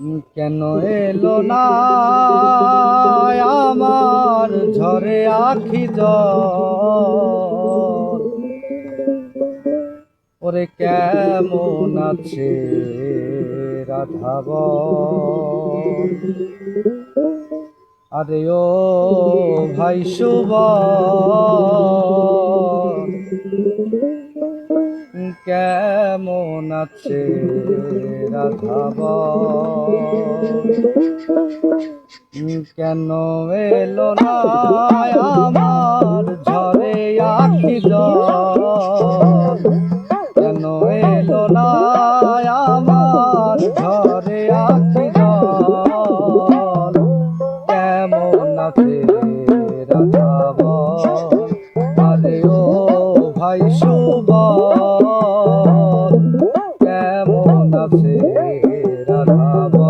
কেন এলো না আমার ঝরে আখি জল? ওরে কেমন আছে রাধাবন? আরে ও ভাই সুবন, কেমন আছে রাধাবন? কেন এলো না আমার ঝরে আখি জল? কেন এলো না আমার ঝরে আখি জল? কেমন আছে রাধাবন? আরে ও ভাই সুবন, কেমন আছে রাধাবন?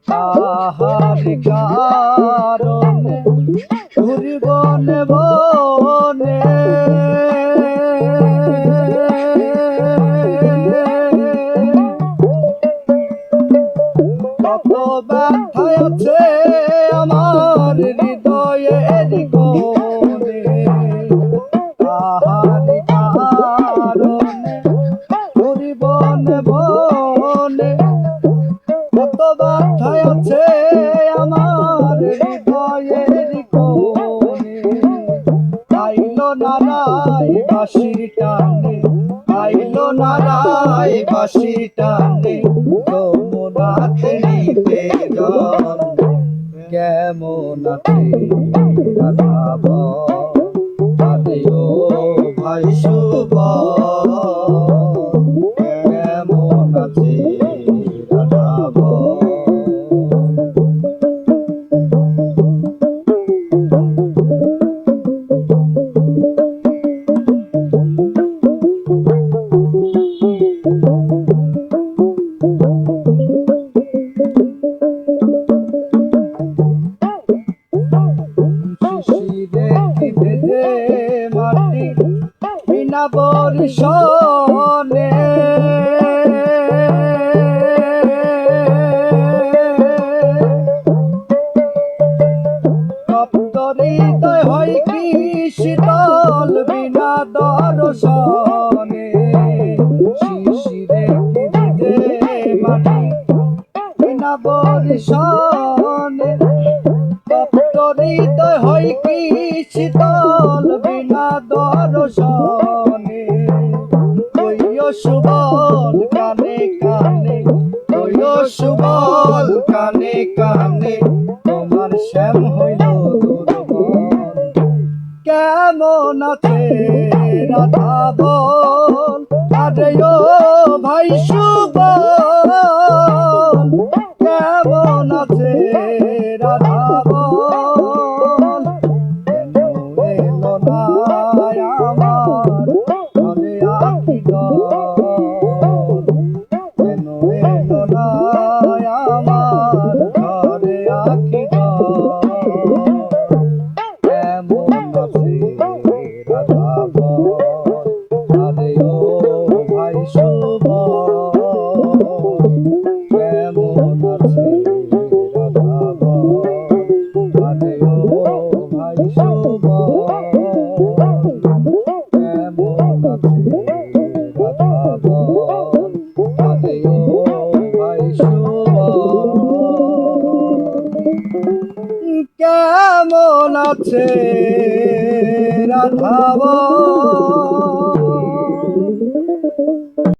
তাহারি কারণে ঘুরি বনে বনে, কত ব্যথায় আছে আমার হৃদয়ের কোণে। তাহারি কারণে ঘুরি বনে বনে, কত ব্যথায় আছে আমার হৃদয়ের কোণে। আইলো নারায় বাঁশির টানে, আইলো নারায় বাঁশির টানে, যমুনাতে নিতে জল। কেমন আছে রাধাবন? আরে ও ভাই সুবন, কেমন আছে রাধাবন? শিশিরে কি ভেজে মাটি বিনা বর্ষণে, তপ্ত হৃদয় হয় কি শীতল বিনা দর্শনে। শিশিরে কি ভেজে মাটি বিনা বর্ষণে, তপ্ত হৃদয় হয় কি শীতল বিনা দর্শনে। ওইও সুবল কানে কানে, ওইও সুবল কানে কানে, তোমার শ্যাম হইল দুর্বল। কেমন আছে রাধাবন? আরে ও ভাই সুবন, কেমন আছে রাধাবন? কেন এলো না আমার ঝরে আখি জল? কেন এলো না আমার ঝরে আখি জল? কেমন আছে রাধাবন? আরে ও ভাই সুবন, কেমন আছে রাধাবন? আরে ও ভাই সুবন, কেমন আছে রাধাবন? আরে ও ভাই সুবন, কেমন আছে রাধাবন?